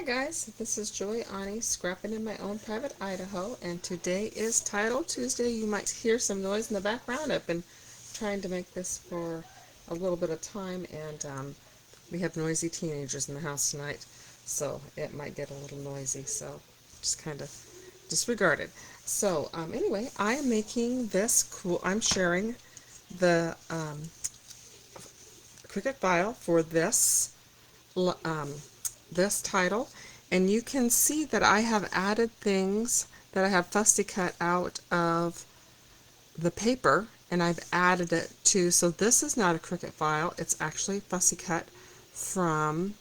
Hi guys, this is Joy Ani scrapping in my own private Idaho, and today is Title Tuesday. You might hear some noise in the background. I've been trying to make this for a little bit of time, and we have noisy teenagers in the house tonight, so it might get a little noisy, so just kind of disregard it. So anyway, I am making this cool, I'm sharing the Cricut file for this title, and you can see that I have added things that I have fussy cut out of the paper, and I've added it to, so this is not a Cricut file, it's actually fussy cut from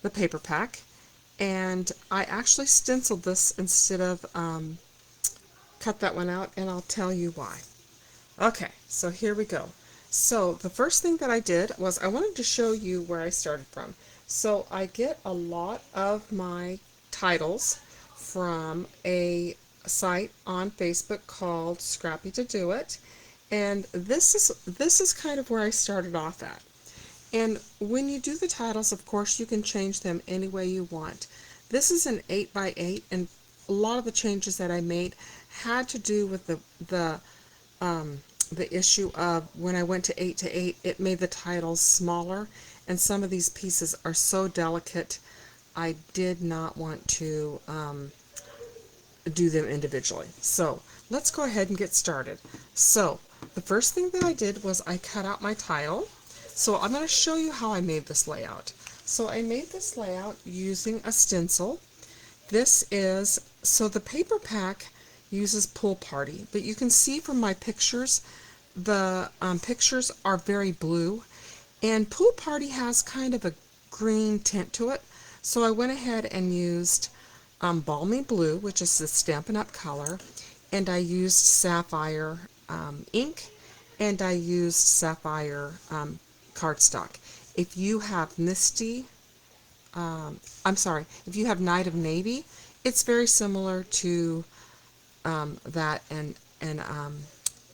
the paper pack, and I actually stenciled this instead of cut that one out, and I'll tell you why. Okay, so here we go. So the first thing that I did was I wanted to show you where I started from. So I get a lot of my titles from a site on Facebook called Scrappy to Do It, and this is kind of where I started off at. And when you do the titles, of course, you can change them any way you want. This is an 8 by 8, and a lot of the changes that I made had to do with the issue of when I went to 8 to 8, it made the titles smaller, and some of these pieces are so delicate, I did not want to do them individually. So let's go ahead and get started. So the first thing that I did was I cut out my tile. So I'm going to show you how I made this layout. So I made this layout using a stencil. So the paper pack uses Pool Party, but you can see from my pictures, the pictures are very blue, and Pool Party has kind of a green tint to it. So I went ahead and used Balmy Blue, which is the Stampin' Up! Color, and I used Sapphire ink, and I used Sapphire cardstock. If you have if you have Night of Navy, it's very similar to that, and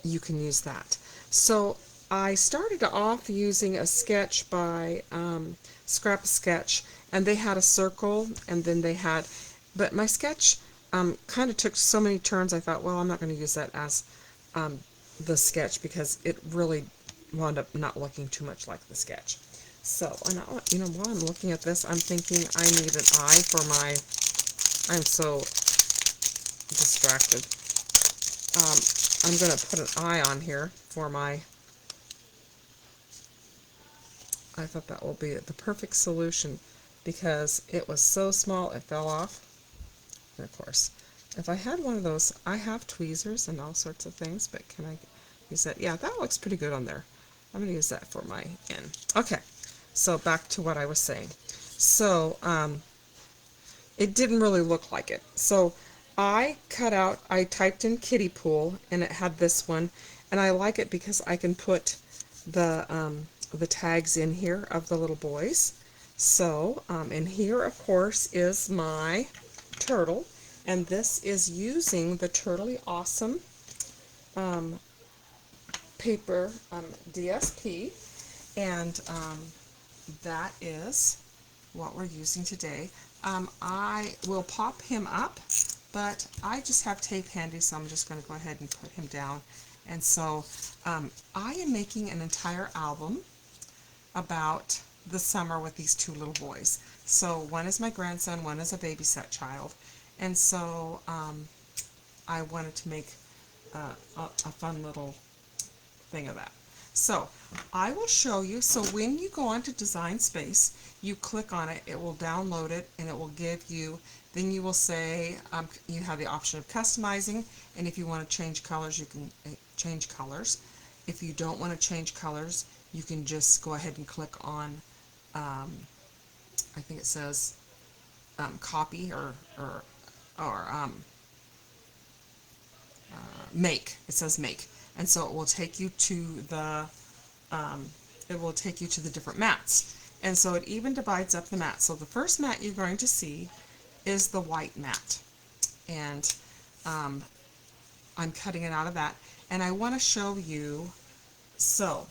you can use that. So I started off using a sketch by Scrap a Sketch, and they had a circle, and then but my sketch kind of took so many turns, I thought, well, I'm not going to use that as the sketch because it really wound up not looking too much like the sketch. So, and while I'm looking at this, I'm thinking I need an eye for I'm so distracted. I'm going to put an eye on here for I thought that will be the perfect solution because it was so small it fell off. And of course, if I had one of those, I have tweezers and all sorts of things, but can I use that? Yeah, that looks pretty good on there. I'm going to use that for my end. Okay, so back to what I was saying. So it didn't really look like it. So I typed in kiddie pool, and it had this one, and I like it because I can put the tags in here of the little boys. So, and here, of course, is my turtle, and this is using the Turtly Awesome paper DSP, and that is what we're using today. I will pop him up, but I just have tape handy, so I'm just going to go ahead and put him down. And so I am making an entire album about the summer with these two little boys. So one is my grandson, one is a babysat child, and so I wanted to make a fun little thing of that. So I will show you. So when you go onto Design Space, you click on it, it will download it, and it will give you, then you will say, you have the option of customizing, and if you want to change colors, you can change colors. If you don't want to change colors, you can just go ahead and click on, I think it says copy or make. It says make, and so it will take you to the different mats. And so it even divides up the mat. So the first mat you're going to see is the white mat, and I'm cutting it out of that. And I want to show you. So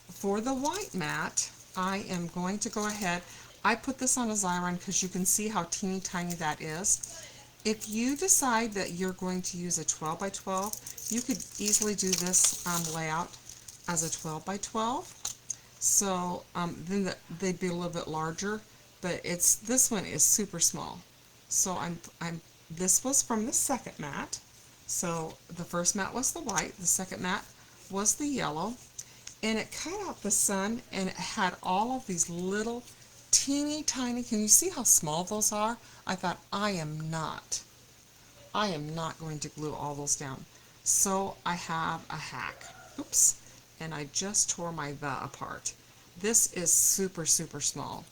for the white mat, I am going to go ahead. I put this on a Xyron because you can see how teeny tiny that is. If you decide that you're going to use a 12 by 12, you could easily do this layout as a 12 by 12. So then they'd be a little bit larger, but this one is super small. So this was from the second mat. So the first mat was the white, the second mat was the yellow, and it cut out the sun, and it had all of these little teeny tiny, can you see how small those are? I thought, I am not going to glue all those down. So I have a hack. Oops, and I just tore my "the" apart. This is super, super small.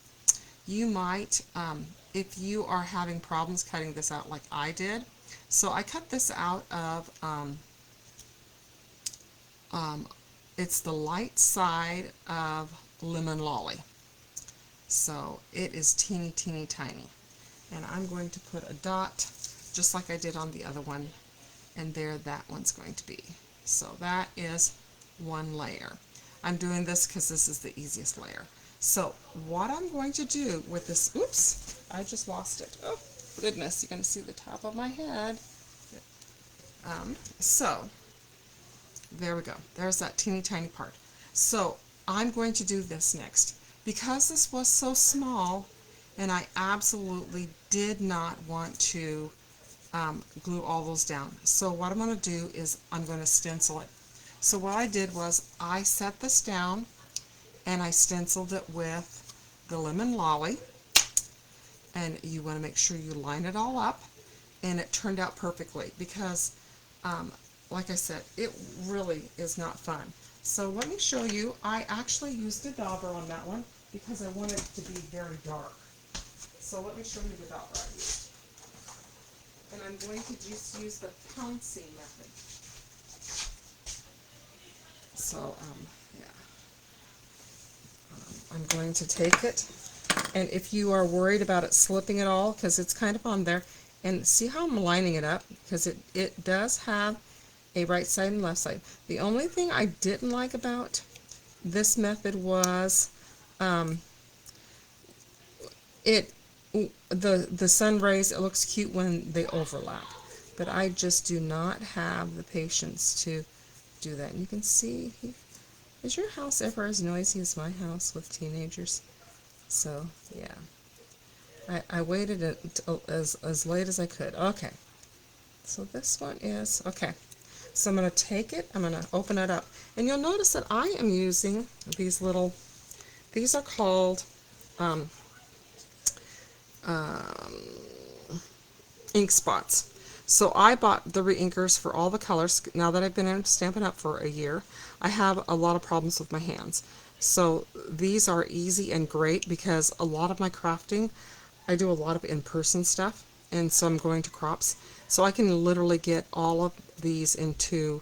You might, if you are having problems cutting this out like I did, so I cut this out of, it's the light side of Lemon Lolly. So it is teeny, teeny, tiny. And I'm going to put a dot, just like I did on the other one, and there that one's going to be. So that is one layer. I'm doing this because this is the easiest layer. So what I'm going to do with this, oops, I just lost it. Oh, goodness, you're going to see the top of my head. So there we go. There's that teeny tiny part. So I'm going to do this next. Because this was so small, and I absolutely did not want to glue all those down. So what I'm going to do is I'm going to stencil it. So what I did was I set this down and I stenciled it with the Lemon Lolly, and you want to make sure you line it all up, and it turned out perfectly because like I said, it really is not fun. So let me show you. I actually used a dauber on that one because I wanted it to be very dark. So let me show you the dauber I used. And I'm going to just use the pouncing method. So, yeah. I'm going to take it, and if you are worried about it slipping at all, because it's kind of on there, and see how I'm lining it up, because it does have a right side and left side. The only thing I didn't like about this method was the sun rays. It looks cute when they overlap, but I just do not have the patience to do that. And you can see, is your house ever as noisy as my house with teenagers? So yeah, I waited until as late as I could. Okay, so this one is okay. So I'm going to take it, I'm going to open it up, and you'll notice that I am using these little, these are called ink spots. So I bought the reinkers for all the colors. Now that I've been in Stampin' Up! For a year, I have a lot of problems with my hands. So these are easy and great because a lot of my crafting, I do a lot of in-person stuff, and so I'm going to crops. So I can literally get all of these into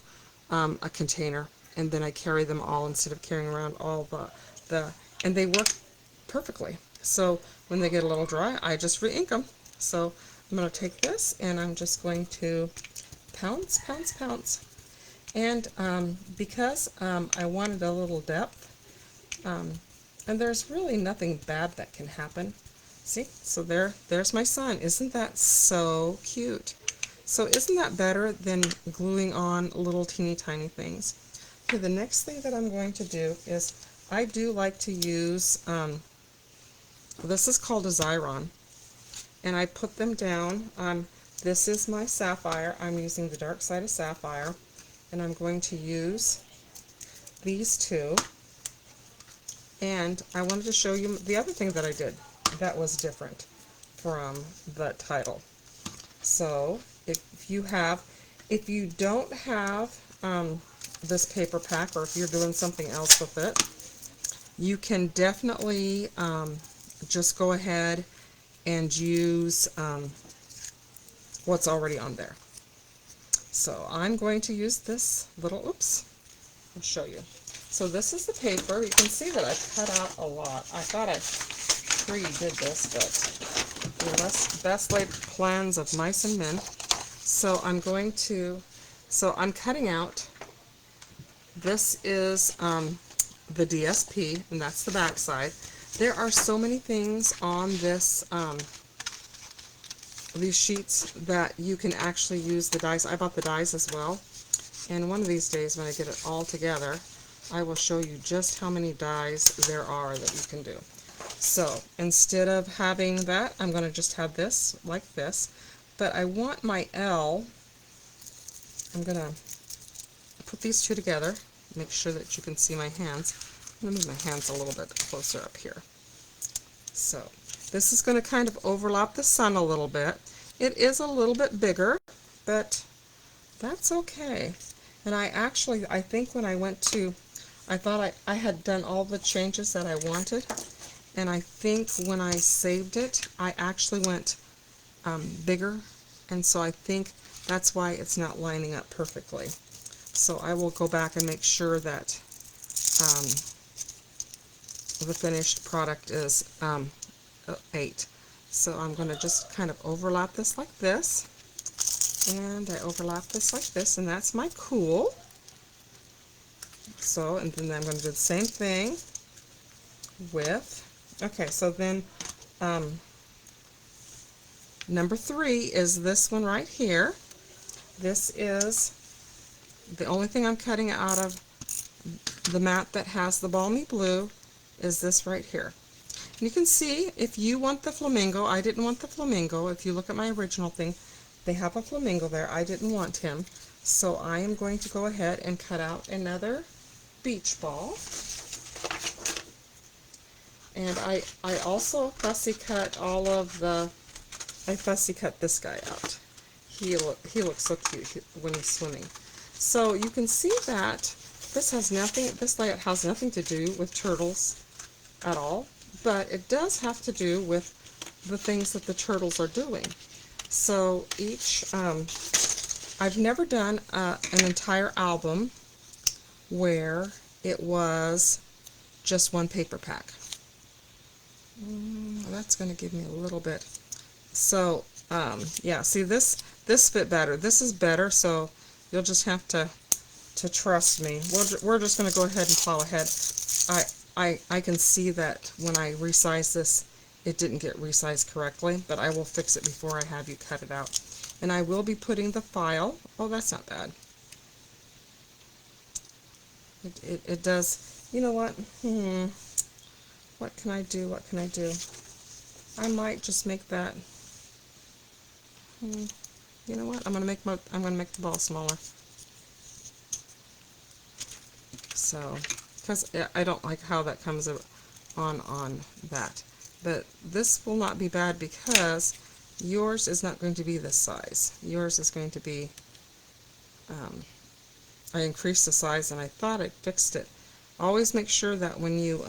a container, and then I carry them all instead of carrying around all and they work perfectly. So when they get a little dry, I just re-ink them. So I'm going to take this, and I'm just going to pounce, pounce, pounce. And because I wanted a little depth, and there's really nothing bad that can happen. See? So there's my sun. Isn't that so cute? So isn't that better than gluing on little teeny tiny things? Okay, the next thing that I'm going to do is I do like to use, this is called a Xyron, and I put them down. This is my sapphire. I'm using the dark side of sapphire, and I'm going to use these two. And I wanted to show you the other thing that I did that was different from the title. So if you don't have this paper pack, or if you're doing something else with it, you can definitely just go ahead and use what's already on there. So I'm going to use this little, oops, I'll show you. So this is the paper. You can see that I cut out a lot. I thought I pre-did this, but the best laid plans of mice and men. So I'm going to, I'm cutting out, this is the DSP, and that's the back side. There are so many things on this, these sheets that you can actually use the dies. I bought the dies as well. And one of these days when I get it all together, I will show you just how many dies there are that you can do. So instead of having that, I'm going to just have this like this. But I want my L, I'm going to put these two together, make sure that you can see my hands. I'm going to move my hands a little bit closer up here. So this is going to kind of overlap the sun a little bit. It is a little bit bigger, but that's okay. And I think when I went to, I thought I had done all the changes that I wanted, and I think when I saved it, I actually went bigger, and so I think that's why it's not lining up perfectly. So I will go back and make sure that the finished product is 8. So I'm going to just kind of overlap this like this, and I overlap this like this, and that's my cool. So, and then I'm going to do the same thing with, okay, so then number 3 is this one right here. This is the only thing I'm cutting out of the mat that has the balmy blue is this right here. And you can see if you want the flamingo, I didn't want the flamingo. If you look at my original thing, they have a flamingo there. I didn't want him. So I am going to go ahead and cut out another beach ball. And I also fussy cut all of the, I fussy cut this guy out. He looks so cute when he's swimming. So you can see that this layout has nothing to do with turtles at all, but it does have to do with the things that the turtles are doing. So each, I've never done an entire album where it was just one paper pack. That's going to give me a little bit. So, yeah, see this fit better. This is better, so you'll just have to trust me. We're just going to go ahead and plow ahead. I can see that when I resize this, it didn't get resized correctly, but I will fix it before I have you cut it out. And I will be putting the file, oh, that's not bad. It does, you know what, what can I do, what can I do? I might just make that, you know what, I'm gonna make the ball smaller. So, because I don't like how that comes on that. But this will not be bad because yours is not going to be this size. Yours is going to be, I increased the size and I thought I fixed it. Always make sure that when you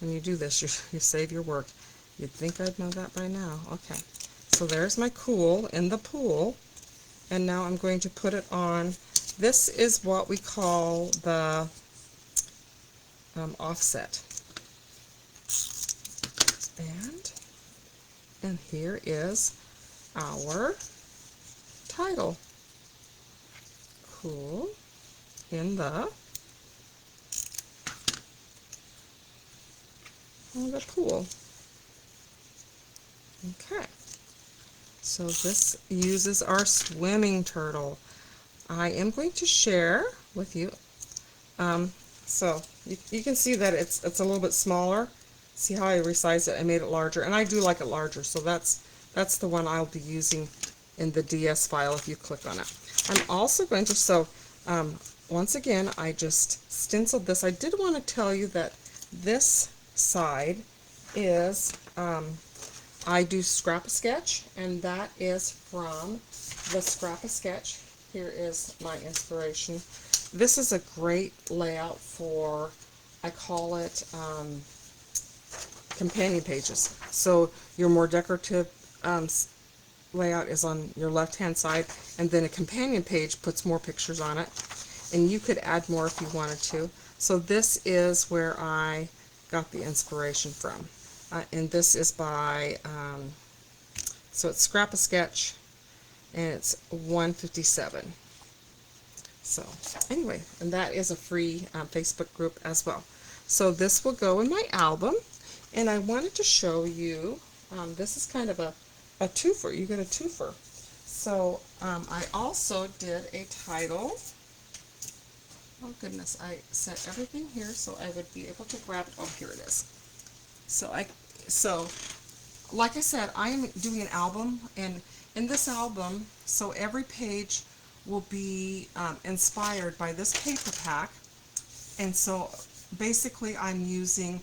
do this, you save your work. You'd think I'd know that by now. Okay, so there's my cool in the pool, and now I'm going to put it on. This is what we call the offset. And here is our title. Cool in the pool. Okay, so this uses our swimming turtle. I am going to share with you. So you can see that it's a little bit smaller. See how I resized it? I made it larger, and I do like it larger. So that's the one I'll be using in the DS file if you click on it. I'm also going to, once again, I just stenciled this. I did want to tell you that this side is, I do Scrap-A-Sketch, and that is from the Scrap-A-Sketch. Here is my inspiration. This is a great layout for, I call it companion pages. So your more decorative layout is on your left-hand side, and then a companion page puts more pictures on it, and you could add more if you wanted to. So this is where I got the inspiration from, and this is by so it's Scrap-A-Sketch, and it's 157. So anyway, and that is a free Facebook group as well. So this will go in my album, and I wanted to show you, this is kind of a twofer. You get a twofer. So I also did a title. Oh goodness, I set everything here so I would be able to grab it. Oh, here it is. So like I said, I am doing an album, and in this album, so every page will be inspired by this paper pack, and so basically I'm using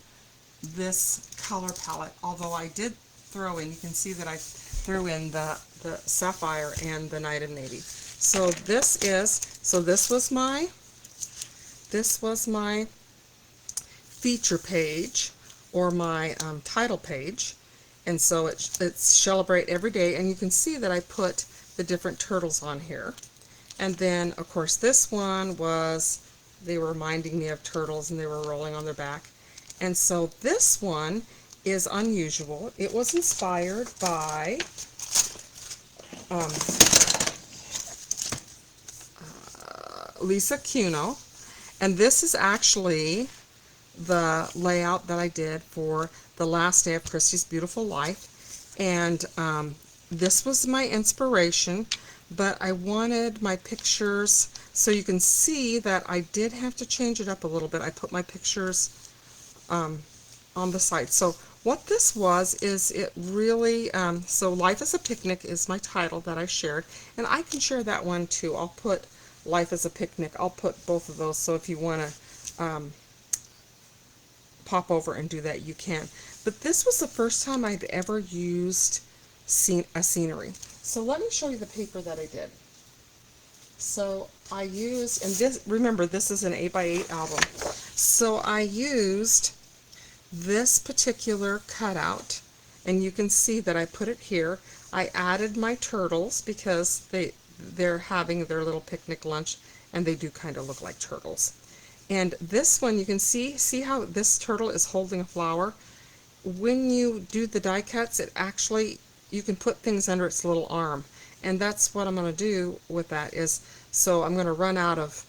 this color palette, although I did throw in, you can see that I threw in the sapphire and the night of navy. So this was my feature page, or my title page, and so it's Celebrate Every Day, and you can see that I put the different turtles on here. And then of course this one was, they were reminding me of turtles and they were rolling on their back. And so this one is unusual. It was inspired by Lisa Cuno, and this is actually the layout that I did for the last day of Christy's Beautiful Life, and this was my inspiration, but I wanted my pictures, so you can see that I did have to change it up a little bit. I put my pictures on the side. So what this was is, it really, so Life as a Picnic is my title that I shared, and I can share that one too. I'll put Life as a Picnic, I'll put both of those, so if you want to pop over and do that, you can. But this was the first time I'd ever used a scenery. So let me show you the paper that I did. So I used, and this, remember, this is an 8x8 album. So I used this particular cutout, and you can see that I put it here. I added my turtles because they're having their little picnic lunch, and they do kind of look like turtles. And this one, you can see how this turtle is holding a flower. When you do the die cuts, it actually, you can put things under its little arm, and that's what I'm going to do with that. Is, so I'm going to run out of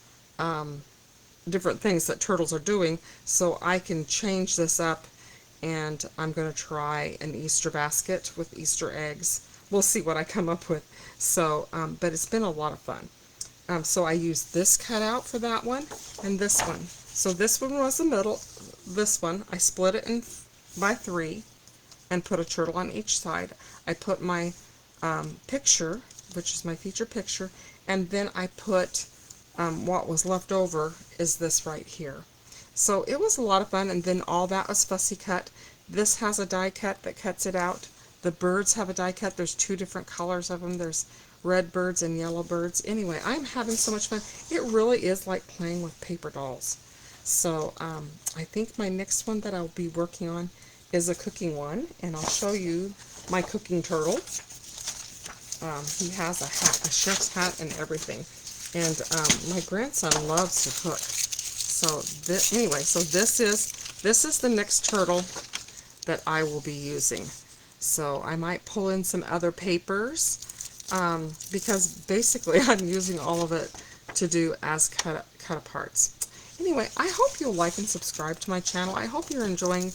different things that turtles are doing, so I can change this up, and I'm going to try an Easter basket with Easter eggs. We'll see what I come up with. So, but it's been a lot of fun. So I used this cutout for that one, and this one. So this one was the middle. This one, I split it in by 3 and put a turtle on each side. I put my picture, which is my feature picture, and then I put what was left over is this right here. So it was a lot of fun, and then all that was fussy cut. This has a die cut that cuts it out. The birds have a die cut. There's 2 different colors of them. There's red birds and yellow birds. Anyway, I'm having so much fun. It really is like playing with paper dolls. So I think my next one that I'll be working on is a cooking one, and I'll show you my cooking turtle. He has a hat, a chef's hat and everything. And my grandson loves to cook. So anyway, so this is the next turtle that I will be using. So I might pull in some other papers, because basically I'm using all of it to do as cut aparts. Anyway, I hope you'll like and subscribe to my channel. I hope you're enjoying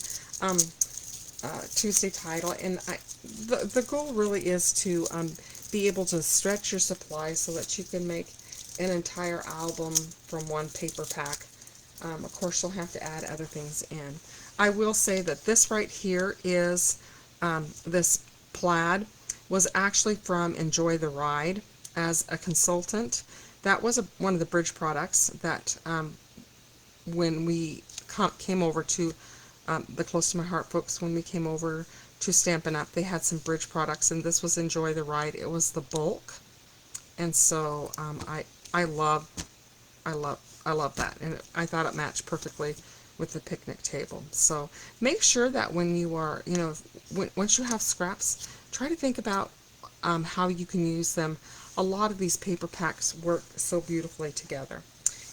Tuesday Title, and the goal really is to be able to stretch your supply so that you can make an entire album from one paper pack. Of course, you'll have to add other things in. I will say that this right here is, this plaid was actually from Enjoy the Ride as a consultant. That was one of the bridge products that when we came over to the Close to My Heart folks, when we came over to Stampin' Up, they had some bridge products, and this was Enjoy the Ride. It was the bulk, and so I love that, and I thought it matched perfectly with the picnic table. So make sure that when you are, once you have scraps, try to think about how you can use them. A lot of these paper packs work so beautifully together.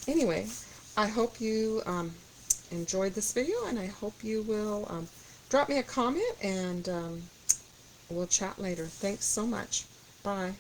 Anyway, I hope you enjoyed this video, and I hope you will drop me a comment, and we'll chat later. Thanks so much. Bye.